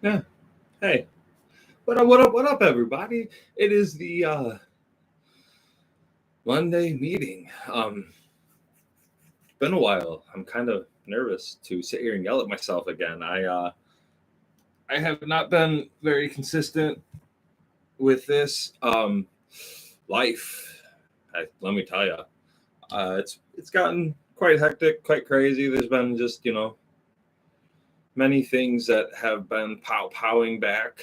Yeah. Hey. What up, what up, what up, everybody? It is the Monday meeting. Been a while. I'm kind of nervous to sit here and yell at myself again. I have not been very consistent with this. Life. Let me tell you, it's gotten quite hectic, quite crazy. There's been just many things that have been powing back.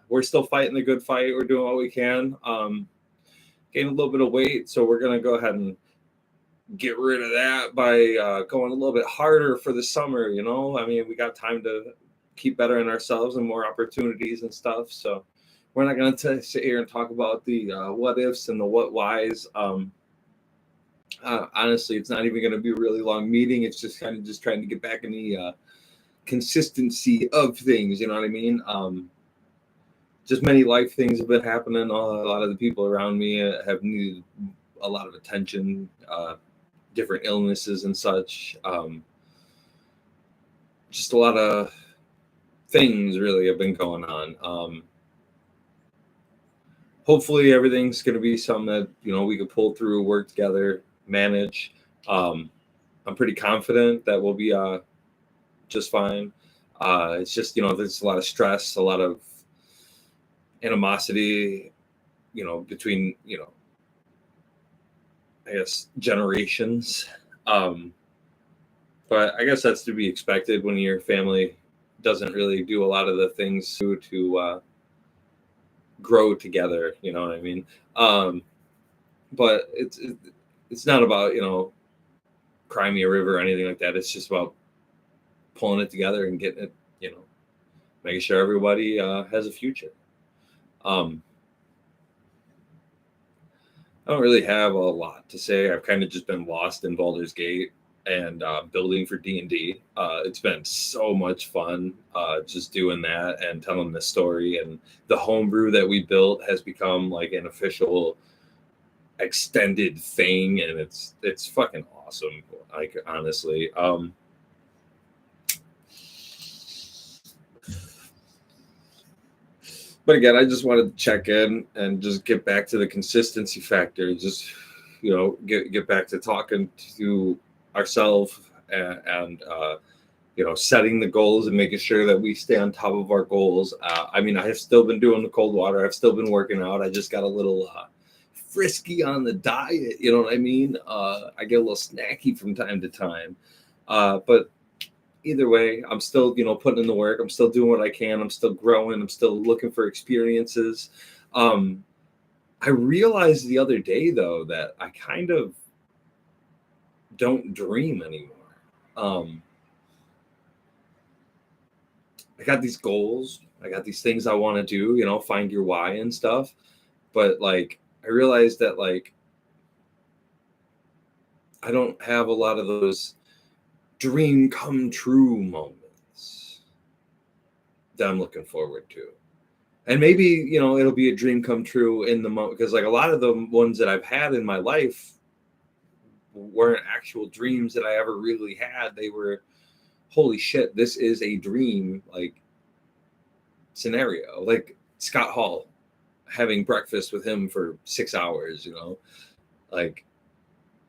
We're still fighting the good fight. We're doing what we can. Gain a little bit of weight, so we're gonna go ahead and get rid of that by going a little bit harder for the summer. I mean, we got time to keep bettering ourselves and more opportunities and stuff. So we're not going to sit here and talk about the what ifs and the what whys. Honestly, it's not even going to be a really long meeting. It's just kind of just trying to get back in the consistency of things. You know what I mean? Just many life things have been happening. A lot of the people around me have needed a lot of attention, different illnesses and such. Just a lot of things really have been going on. Hopefully everything's going to be something that we can pull through, work together, manage. I'm pretty confident that we'll be just fine. It's just there's a lot of stress, a lot of animosity, between I guess generations. But I guess that's to be expected when your family doesn't really do a lot of the things to grow together. You know what I mean? But it's not about cry me a river or anything like that. It's just about pulling it together and getting it, making sure everybody has a future. I don't really have a lot to say. I've kind of just been lost in Baldur's Gate and building for D&D. It's been so much fun just doing that and telling the story. And the homebrew that we built has become like an official extended thing, and it's fucking awesome. Like honestly, but again, I just wanted to check in and just get back to the consistency factor. Just get back to talking to ourselves and setting the goals and making sure that we stay on top of our goals. I mean, I have still been doing the cold water. I've still been working out. I just got a little frisky on the diet. You know what I mean? I get a little snacky from time to time. But either way, I'm still, putting in the work. I'm still doing what I can. I'm still growing. I'm still looking for experiences. I realized the other day, though, that I kind of don't dream anymore. I got these goals. I got these things I want to do, find your why and stuff. But like, I realized that like, I don't have a lot of those dream come true moments that I'm looking forward to. And maybe, it'll be a dream come true in the moment, because like a lot of the ones that I've had in my life weren't actual dreams that I ever really had. They were, holy shit, this is a dream like scenario. Like Scott Hall, having breakfast with him for 6 hours, like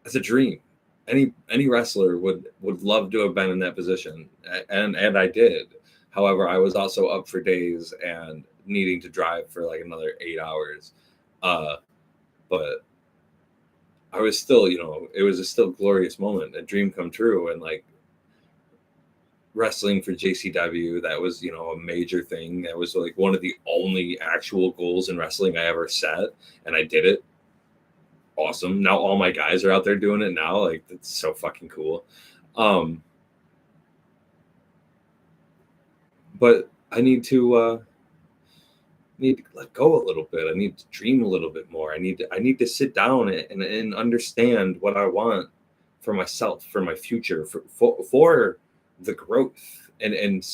that's a dream. Any wrestler would love to have been in that position, and I did. However, I was also up for days and needing to drive for like another 8 hours. But I was still, it was a still glorious moment, a dream come true. And like wrestling for JCW, that was, a major thing. That was like one of the only actual goals in wrestling I ever set, and I did it. Awesome. Now all my guys are out there doing it now. Like, that's so fucking cool. But I need to let go a little bit. I need to dream a little bit more. I need to sit down and understand what I want for myself, for my future, for the growth. And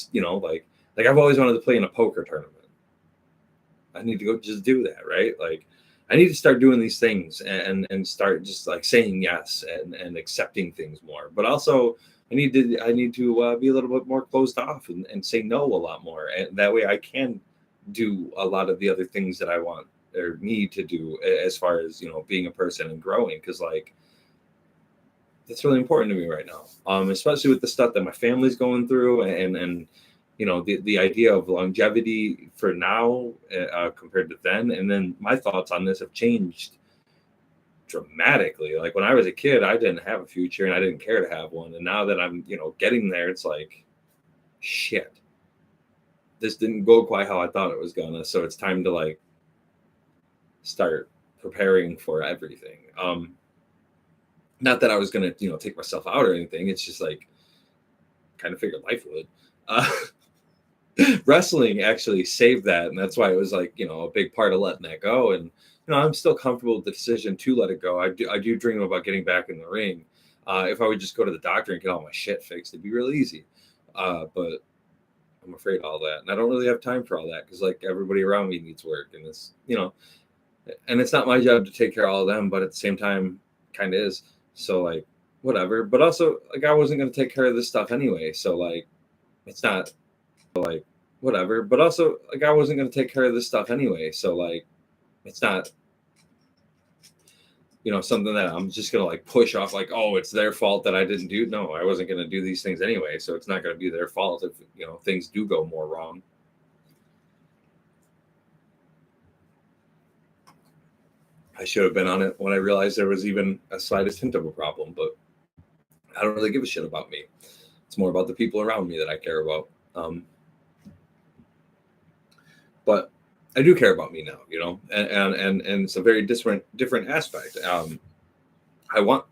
like I've always wanted to play in a poker tournament. I need to go just do that, right? Like I need to start doing these things and start just like saying yes and accepting things more. But also, I need to be a little bit more closed off and say no a lot more, and that way I can do a lot of the other things that I want or need to do as far as being a person and growing, because like that's really important to me right now, especially with the stuff that my family's going through, and the idea of longevity for now compared to then. And then my thoughts on this have changed dramatically. Like when I was a kid, I didn't have a future and I didn't care to have one, and now that I'm getting there, it's like shit, this didn't go quite how I thought it was gonna. So it's time to like start preparing for everything. Not that I was gonna take myself out or anything. It's just like kind of figured life would. uh, Wrestling actually saved that, and that's why it was like a big part of letting that go. And I'm still comfortable with the decision to let it go. I do dream about getting back in the ring. If I would just go to the doctor and get all my shit fixed, it'd be real easy. But I'm afraid of all that, and I don't really have time for all that, because like everybody around me needs work, and and it's not my job to take care of all of them, but at the same time kind of is. So like whatever. But also, like, I wasn't going to take care of this stuff anyway, so like it's not like whatever. But also, like, I wasn't going to take care of this stuff anyway, so like it's not something that I'm just going to like push off, like, oh, it's their fault that I didn't do. No, I wasn't going to do these things anyway, so it's not going to be their fault if things do go more wrong. I should have been on it when I realized there was even a slightest hint of a problem, but I don't really give a shit about me. It's more about the people around me that I care about. But I do care about me now, and it's a very different aspect. I want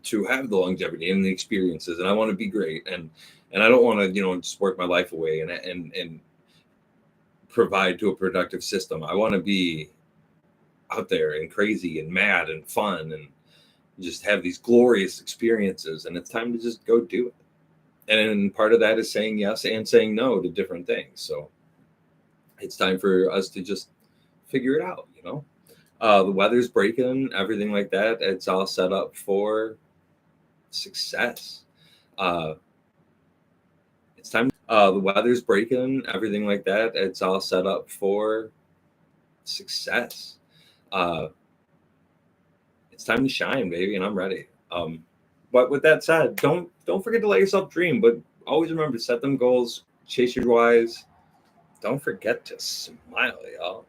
to have the longevity and the experiences, and I want to be great, and I don't want to just work my life away and provide to a productive system. I want to be out there and crazy and mad and fun and just have these glorious experiences, and it's time to just go do it. And part of that is saying yes and saying no to different things. So it's time for us to just figure it out. The weather's breaking, everything like that. It's all set up for success. It's time. The weather's breaking, everything like that. It's all set up for success. It's time to shine, baby, and I'm ready. But with that said, don't forget to let yourself dream, but always remember to set them goals, chase your whys. Don't forget to smile, y'all.